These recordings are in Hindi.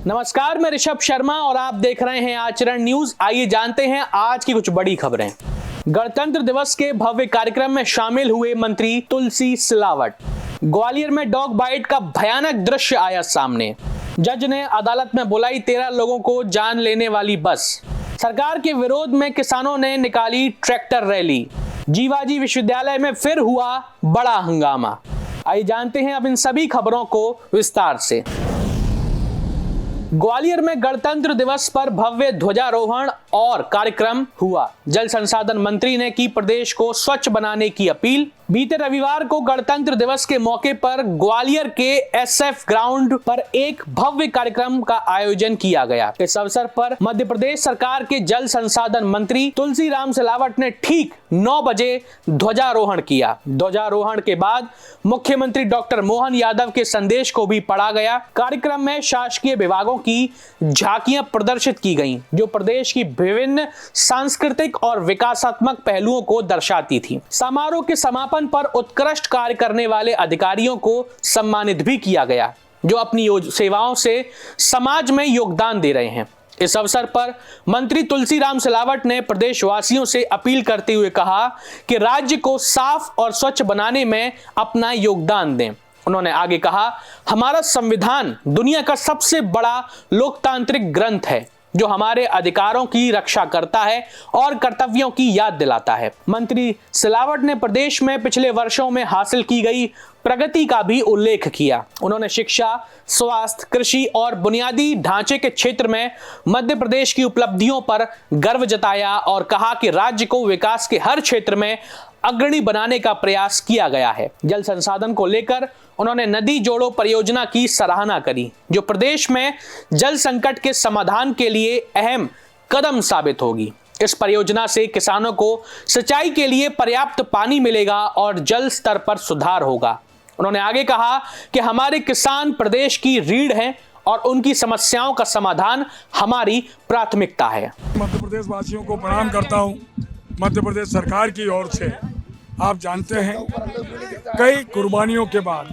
नमस्कार, मैं ऋषभ शर्मा और आप देख रहे हैं आचरण न्यूज। आइए जानते हैं आज की कुछ बड़ी खबरें। गणतंत्र दिवस के भव्य कार्यक्रम में शामिल हुए मंत्री तुलसी सिलावट। ग्वालियर में डॉग बाइट का भयानक दृश्य आया सामने। जज ने अदालत में बुलाई 13 लोगों को जान लेने वाली बस। सरकार के विरोध में किसानों ने निकाली ट्रैक्टर रैली। जीवाजी विश्वविद्यालय में फिर हुआ बड़ा हंगामा। आइए जानते हैं अब इन सभी खबरों को विस्तार से। ग्वालियर में गणतंत्र दिवस पर भव्य ध्वजारोहण और कार्यक्रम हुआ। जल संसाधन मंत्री ने की प्रदेश को स्वच्छ बनाने की अपील। बीते रविवार को गणतंत्र दिवस के मौके पर ग्वालियर के एसएफ ग्राउंड पर एक भव्य कार्यक्रम का आयोजन किया गया। इस अवसर पर मध्य प्रदेश सरकार के जल संसाधन मंत्री तुलसी राम सिलावट ने ठीक 9 बजे ध्वजारोहण किया। ध्वजारोहण के बाद मुख्यमंत्री डॉक्टर मोहन यादव के संदेश को भी पढ़ा गया। कार्यक्रम में शासकीय विभागों की झांकियां प्रदर्शित की गईं, जो प्रदेश की विभिन्न सांस्कृतिक और विकासात्मक पहलुओं को दर्शाती थी। समारोह के समापन पर उत्कृष्ट कार्य करने वाले अधिकारियों को सम्मानित भी किया गया, जो अपनी सेवाओं से समाज में योगदान दे रहे हैं। इस अवसर पर मंत्री तुलसी राम सिलावट ने प्रदेशवासियों से अपील करते हुए कहा कि राज्य को साफ और स्वच्छ बनाने में अपना योगदान दें। उन्होंने आगे कहा, हमारा संविधान दुनिया का सबसे बड़ा लोकतांत्रिक ग्रंथ है, जो हमारे अधिकारों की रक्षा करता है और कर्तव्यों की याद दिलाता है। मंत्री सिलावट ने प्रदेश में पिछले वर्षों में हासिल की गई प्रगति का भी उल्लेख किया। उन्होंने शिक्षा, स्वास्थ्य, कृषि और बुनियादी ढांचे के क्षेत्र में मध्य प्रदेश की उपलब्धियों पर गर्व जताया और कहा कि राज्य को विकास के हर क्षेत्र में अग्रणी बनाने का प्रयास किया गया है। जल संसाधन को लेकर उन्होंने नदी जोड़ो परियोजना की सराहना करी, जो प्रदेश में जल संकट के समाधान के लिए अहम कदम साबित होगी। इस परियोजना से किसानों को सिंचाई के लिए पर्याप्त पानी मिलेगा और जल स्तर पर सुधार होगा। उन्होंने आगे कहा कि हमारे किसान प्रदेश की रीढ़ हैं और उनकी समस्याओं का समाधान हमारी प्राथमिकता है। मध्य प्रदेश वासियों को प्रणाम करता हूं। मध्य प्रदेश सरकार की ओर से आप जानते हैं, कई कुर्बानियों के बाद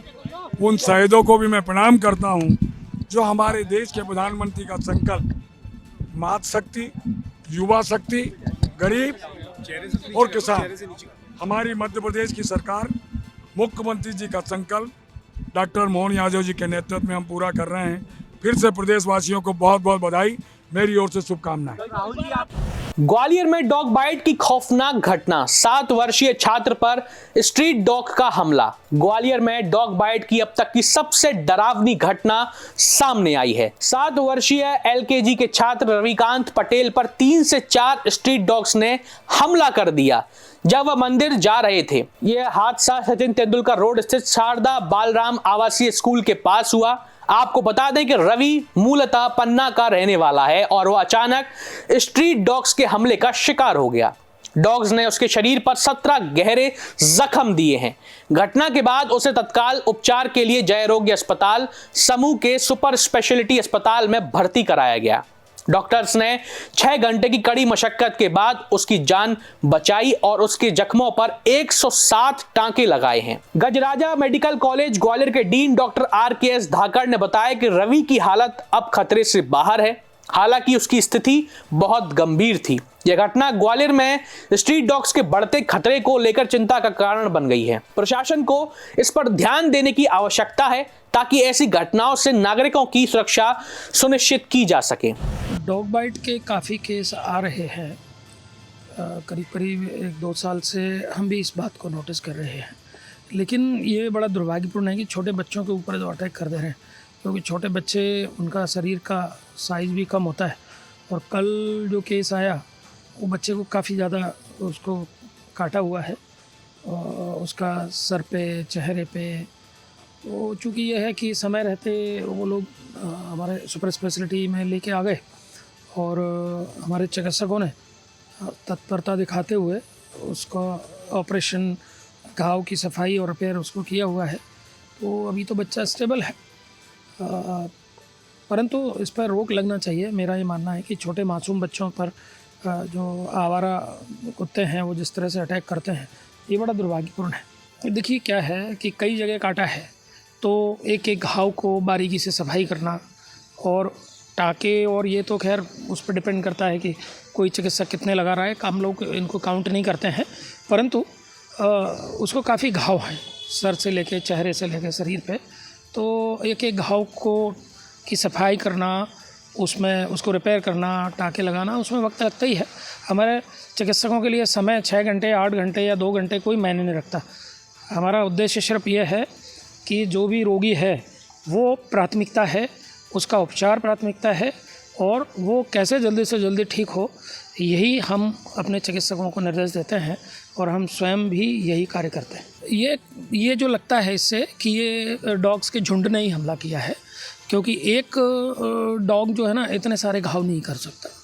उन शहीदों को भी मैं प्रणाम करता हूं, जो हमारे देश के प्रधानमंत्री का संकल्प मातृशक्ति, युवा शक्ति, गरीब और किसान, हमारी मध्य प्रदेश की सरकार, मुख्यमंत्री जी का संकल्प डॉक्टर मोहन यादव जी के नेतृत्व में हम पूरा कर रहे हैं। फिर से प्रदेशवासियों को बहुत बहुत बधाई, मेरी ओर से शुभकामनाएं। ग्वालियर में डॉग बाइट की खौफनाक घटना। 7 वर्षीय छात्र पर स्ट्रीट डॉग का हमला। ग्वालियर में डॉग बाइट की अब तक की सबसे डरावनी घटना सामने आई है। 7 वर्षीय एलकेजी के छात्र रविकांत पटेल पर 3 से 4 स्ट्रीट डॉग्स ने हमला कर दिया जब वह मंदिर जा रहे थे। यह हादसा सचिन तेंदुलकर रोड स्थित शारदा बालराम आवासीय स्कूल के पास हुआ। आपको बता दें कि रवि मूलतः पन्ना का रहने वाला है और वह अचानक स्ट्रीट डॉग्स के हमले का शिकार हो गया। डॉग्स ने उसके शरीर पर 17 गहरे जख्म दिए हैं। घटना के बाद उसे तत्काल उपचार के लिए जयरोग्य अस्पताल समूह के सुपर स्पेशलिटी अस्पताल में भर्ती कराया गया। डॉक्टर्स ने 6 घंटे की कड़ी मशक्कत के बाद उसकी जान बचाई और उसके जख्मों पर 107 टांके लगाए हैं। गजराजा मेडिकल कॉलेज ग्वालियर के डीन डॉक्टर RKS धाकड़ ने बताया कि रवि की हालत अब खतरे से बाहर है, हालांकि उसकी स्थिति बहुत गंभीर थी। यह घटना ग्वालियर में स्ट्रीट डॉग्स के बढ़ते खतरे को लेकर चिंता का कारण बन गई है। प्रशासन को इस पर ध्यान देने की आवश्यकता है, ताकि ऐसी घटनाओं से नागरिकों की सुरक्षा सुनिश्चित की जा सके। डॉग बाइट के काफ़ी केस आ रहे हैं। करीब करीब 1-2 साल से हम भी इस बात को नोटिस कर रहे हैं, लेकिन ये बड़ा दुर्भाग्यपूर्ण है कि छोटे बच्चों के ऊपर जो अटैक कर दे रहे हैं, क्योंकि छोटे बच्चे, उनका शरीर का साइज़ भी कम होता है। और कल जो केस आया, वो बच्चे को काफ़ी ज़्यादा उसको काटा हुआ है, उसका सर पे, चेहरे पे। तो चूँकि यह है कि समय रहते वो लोग हमारे सुपर स्पेशलिटी में लेके आ गए और हमारे चिकित्सकों ने तत्परता दिखाते हुए उसका ऑपरेशन, घाव की सफाई और रिपेयर उसको किया हुआ है। तो अभी तो बच्चा स्टेबल है, परंतु इस पर रोक लगना चाहिए। मेरा ये मानना है कि छोटे मासूम बच्चों पर जो आवारा कुत्ते हैं वो जिस तरह से अटैक करते हैं, ये बड़ा दुर्भाग्यपूर्ण है। देखिए क्या है कि कई जगह काटा है, तो एक एक घाव को बारीकी से सफाई करना और टाँके और ये तो खैर उस पर डिपेंड करता है कि कोई चिकित्सक कितने लगा रहा है, हम लोग इनको काउंट नहीं करते हैं, परंतु उसको काफ़ी घाव हैं सर से लेके चेहरे से लेके शरीर पे, तो एक एक घाव को की सफाई करना, उसमें उसको रिपेयर करना, टाँके लगाना, उसमें वक्त लगता ही है। हमारे चिकित्सकों के लिए समय 6 घंटे 8 घंटे या 2 घंटे कोई मायने नहीं रखता। हमारा उद्देश्य सिर्फ ये है कि जो भी रोगी है वो प्राथमिकता है, उसका उपचार प्राथमिकता है और वो कैसे जल्दी से जल्दी ठीक हो, यही हम अपने चिकित्सकों को निर्देश देते हैं और हम स्वयं भी यही कार्य करते हैं। ये जो लगता है इससे कि ये डॉग्स के झुंड ने ही हमला किया है, क्योंकि एक डॉग जो है ना इतने सारे घाव नहीं कर सकता।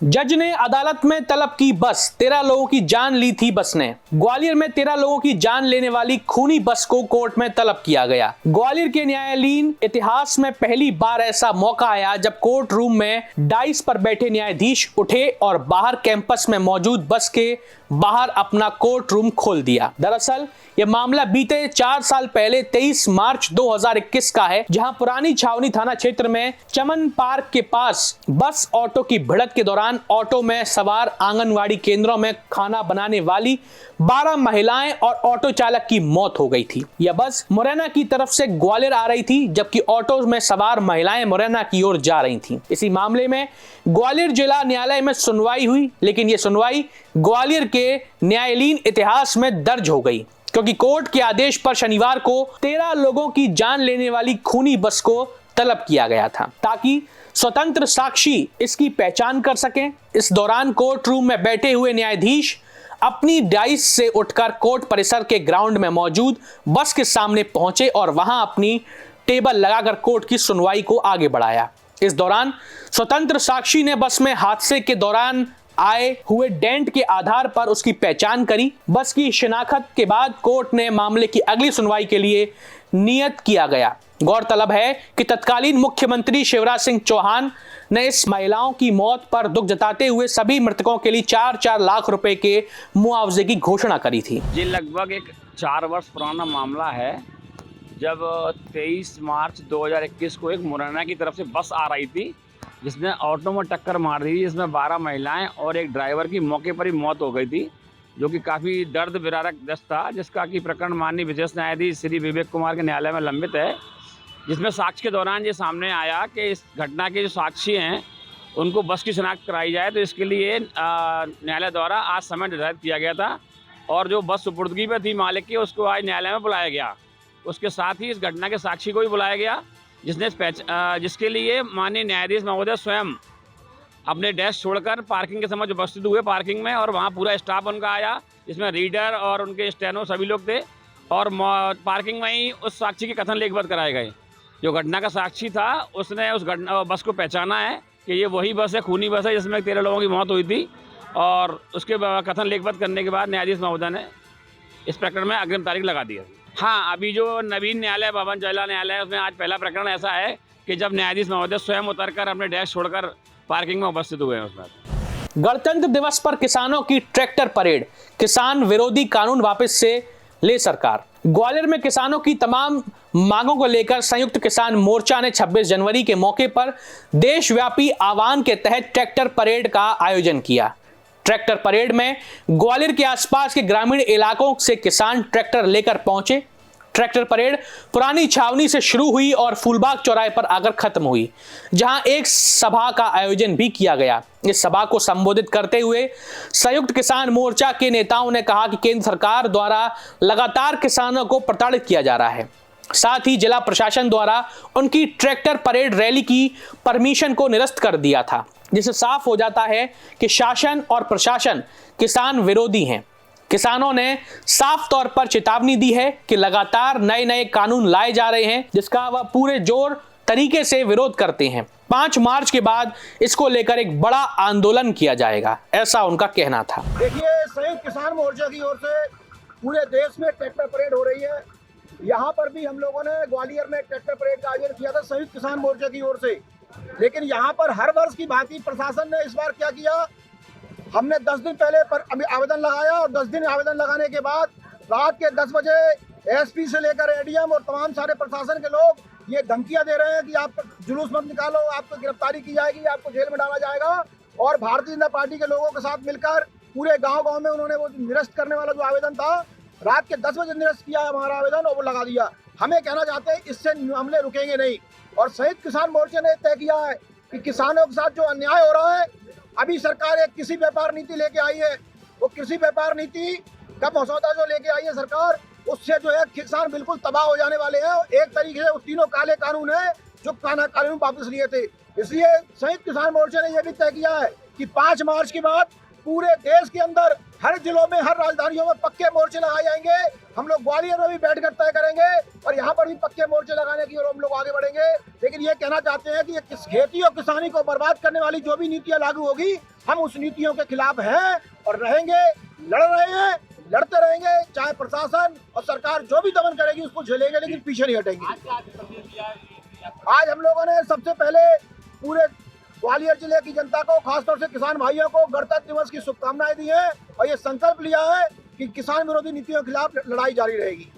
जज ने अदालत में तलब की बस, 13 लोगों की जान ली थी बस ने। ग्वालियर में 13 लोगों की जान लेने वाली खूनी बस को कोर्ट में तलब किया गया। ग्वालियर के न्यायालयीन इतिहास में पहली बार ऐसा मौका आया जब कोर्ट रूम में डाइस पर बैठे न्यायाधीश उठे और बाहर कैंपस में मौजूद बस के बाहर अपना कोर्ट रूम खोल दिया। दरअसल यह मामला बीते 4 साल पहले 23 मार्च 2021 का है, जहां पुरानी छावनी थाना क्षेत्र में चमन पार्क के पास बस ऑटो की भिड़ंत के दौरान ऑटो में सवार आंगनवाड़ी केंद्रों में खाना बनाने वाली 12 महिलाएं और ऑटो चालक की मौत हो गई थी। यह बस मुरैना की तरफ से ग्वालियर आ रही थी, जबकि ऑटो में सवार महिलाएं मुरैना की ओर जा रही थीं। इसी मामले में ग्वालियर जिला न्यायालय में सुनवाई हुई, लेकिन यह सुनवाई ग्वालियर के न्यायालयीन इतिहास में दर्ज हो गई, क्योंकि कोर्ट के आदेश पर शनिवार को 13 लोगों की जान लेने वाली खूनी बस को तलब किया गया था, ताकि स्वतंत्र साक्षी इसकी पहचान कर सकें। इस दौरान कोर्ट रूम में बैठे हुए न्यायाधीश अपनी डाइस से उठकर कोर्ट परिसर के ग्राउंड में मौजूद बस के सामने पहुंचे और वहां अपनी टेबल लगाकर कोर्ट की सुनवाई को आगे बढ़ाया। इस दौरान स्वतंत्र साक्षी ने बस में हादसे के दौरान आए हुए डेंट के आधार पर उसकी पहचान करी। बस की शिनाख्त के बाद कोर्ट ने मामले की अगली सुनवाई के लिए नियत किया गया। गौरतलब है कि तत्कालीन मुख्यमंत्री शिवराज सिंह चौहान ने इस महिलाओं की मौत पर दुख जताते हुए सभी मृतकों के लिए 4-4 लाख रुपए के मुआवजे की घोषणा करी थी। ये लगभग एक 4 वर्ष पुराना मामला है, जब 23 मार्च 2021 को एक मुरैना की तरफ से बस आ रही थी, जिसने ऑटो में टक्कर मार दी, जिसमें 12 महिलाएं और एक ड्राइवर की मौके पर ही मौत हो गई थी, जो कि काफ़ी दर्द विदारक दस्त था, जिसका कि प्रकरण माननीय विशेष न्यायाधीश श्री विवेक कुमार के न्यायालय में लंबित है। जिसमें साक्ष्य के दौरान ये सामने आया कि इस घटना के जो साक्षी हैं उनको बस की शिनाख्त कराई जाए, तो इसके लिए न्यायालय द्वारा आज समय निर्धारित किया गया था और जो बस सुपुर्दगी पे थी मालिक की, उसको आज न्यायालय में बुलाया गया। उसके साथ ही इस घटना के साक्षी को भी बुलाया गया, जिसके लिए माननीय न्यायाधीश महोदय स्वयं अपने डेस्क छोड़कर पार्किंग के समय जो उपस्थित हुए पार्किंग में, और वहाँ पूरा स्टाफ उनका आया, जिसमें रीडर और उनके स्टेनो सभी लोग थे, और पार्किंग में ही उस साक्षी के कथन लेखबद्ध कराए गए। जो घटना का साक्षी था उसने उस बस को पहचाना है कि ये वही बस है, खूनी बस है, जिसमें 13 लोगों की मौत हुई थी, और उसके कथन लेखबद्ध करने के बाद न्यायाधीश महोदय ने इस प्रकरण में अग्रिम तारीख लगा दी है। हाँ, अभी जो नवीन न्यायालय भवन जिला न्यायालय है, उसमें आज पहला प्रकरण ऐसा है कि जब न्यायाधीश महोदय स्वयं उतरकर अपने डेस्क छोड़कर पार्किंग में उपस्थित हुए हैं। उसमें गणतंत्र दिवस पर किसानों की ट्रैक्टर परेड, किसान विरोधी कानून वापस से ले सरकार। ग्वालियर में किसानों की तमाम मांगों को लेकर संयुक्त किसान मोर्चा ने 26 जनवरी के मौके पर देशव्यापी आह्वान के तहत ट्रैक्टर परेड का आयोजन किया। ट्रैक्टर परेड में ग्वालियर के आसपास के ग्रामीण इलाकों से किसान ट्रैक्टर लेकर पहुंचे। ट्रैक्टर परेड पुरानी छावनी से शुरू हुई और फूलबाग चौराहे पर आकर खत्म हुई, जहां एक सभा का आयोजन भी किया गया। इस सभा को संबोधित करते हुए संयुक्त किसान मोर्चा के नेताओं ने कहा कि केंद्र सरकार द्वारा लगातार किसानों को प्रताड़ित किया जा रहा है। साथ ही जिला प्रशासन द्वारा उनकी ट्रैक्टर परेड रैली की परमिशन को निरस्त कर दिया था, जिससे साफ हो जाता है कि शासन और प्रशासन किसान विरोधी हैं। किसानों ने साफ तौर पर चेतावनी दी है कि लगातार नए नए कानून लाए जा रहे हैं, जिसका वह पूरे जोर तरीके से विरोध करते हैं। 5 मार्च के बाद इसको लेकर एक बड़ा आंदोलन किया जाएगा, ऐसा उनका कहना था। देखिए, संयुक्त किसान मोर्चा की ओर से पूरे देश में ट्रैक्टर परेड हो रही है। यहाँ पर भी हम लोगों ने ग्वालियर में ट्रैक्टर परेड का आयोजन किया था संयुक्त किसान मोर्चा की ओर से। लेकिन यहाँ पर हर वर्ष की भांति प्रशासन ने इस बार क्या किया, हमने 10 दिन पहले आवेदन लगाया और 10 दिन आवेदन लगाने के बाद रात के 10 बजे एसपी से लेकर एडीएम और तमाम सारे प्रशासन के लोग ये धमकियां दे रहे हैं कि आप जुलूस मत निकालो, आपको गिरफ्तारी की जाएगी, आपको जेल में डाला जाएगा। और भारतीय जनता पार्टी के लोगों के साथ मिलकर पूरे गांव में उन्होंने वो निरस्त करने वाला जो आवेदन था, रात के 10 बजे निरस्त किया हमारा आवेदन और वो लगा दिया। हमें कहना चाहते हैं इससे हमले रुकेंगे नहीं। और संयुक्त किसान मोर्चे ने तय किया है कि किसानों के साथ जो अन्याय हो रहा है, अभी सरकार एक कृषि व्यापार नीति लेके आई है, वो कृषि व्यापार नीति का मसौदा जो लेके आई है सरकार, उससे जो है किसान बिल्कुल तबाह हो जाने वाले हैं। एक तरीके से तीनों काले कानून है जो कानून वापस लिए थे। इसलिए संयुक्त किसान मोर्चे ने यह भी तय किया है कि 5 मार्च के बाद पूरे देश के अंदर हर जिलों में, हर राजधानियों में पक्के मोर्चे लगाए जाएंगे। हम लोग ग्वालियर में भी बैठकर तय करेंगे और यहाँ पर भी पक्के मोर्चे लगाने की ओर हम लोग आगे बढ़ेंगे। लेकिन ये कहना चाहते हैं कि खेती और किसानी को बर्बाद करने वाली जो भी नीतियां लागू होगी, हम उस नीतियों के खिलाफ हैं और रहेंगे, लड़ रहे हैं, लड़ते रहेंगे। चाहे प्रशासन और सरकार जो भी दमन करेगी उसको झेलेंगे, लेकिन पीछे नहीं हटेंगे। आज हम लोगों ने सबसे पहले पूरे ग्वालियर जिले की जनता को, खासतौर से किसान भाइयों को गणतंत्र दिवस की शुभकामनाएं दी हैं और ये संकल्प लिया है कि किसान विरोधी नीतियों के खिलाफ लड़ाई जारी रहेगी।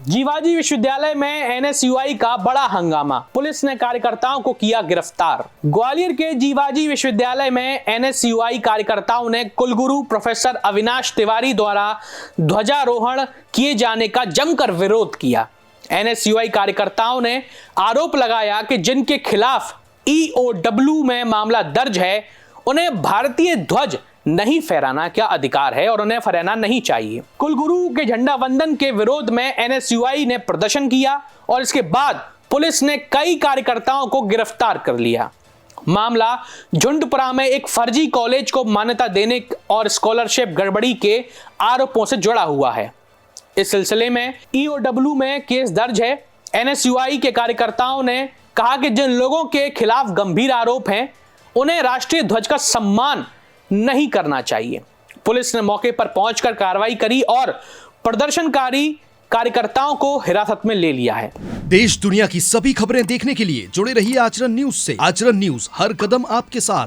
जीवाजी विश्वविद्यालय में एनएसयूआई का बड़ा हंगामा, पुलिस ने कार्यकर्ताओं को किया गिरफ्तार। ग्वालियर के जीवाजी विश्वविद्यालय में एनएसयूआई कार्यकर्ताओं ने कुलगुरु प्रोफेसर अविनाश तिवारी द्वारा ध्वजारोहण किए जाने का जमकर विरोध किया। एनएसयूआई कार्यकर्ताओं ने आरोप लगाया कि जिनके खिलाफ EOW में मामला दर्ज है, उन्हें भारतीय ध्वज नहीं फहराना क्या अधिकार है और उन्हें फहराना नहीं चाहिए। कुलगुरु के झंडा वंदन के विरोध में एनएसयूआई ने प्रदर्शन किया और इसके बाद पुलिस ने कई कार्यकर्ताओं को गिरफ्तार कर लिया। मामला झुंडपुरा में एक फर्जी कॉलेज को मान्यता देने और स्कॉलरशिप गड़बड़ी के आरोपों से जुड़ा हुआ है। इस सिलसिले में EOW में केस दर्ज है। एनएसयूआई के कार्यकर्ताओं ने कहा कि जिन लोगों के खिलाफ गंभीर आरोप हैं, उन्हें राष्ट्रीय ध्वज का सम्मान नहीं करना चाहिए। पुलिस ने मौके पर पहुंचकर कार्रवाई करी और प्रदर्शनकारी कार्यकर्ताओं को हिरासत में ले लिया है। देश दुनिया की सभी खबरें देखने के लिए जुड़े रहिए आचरण न्यूज से। आचरण न्यूज, हर कदम आपके साथ।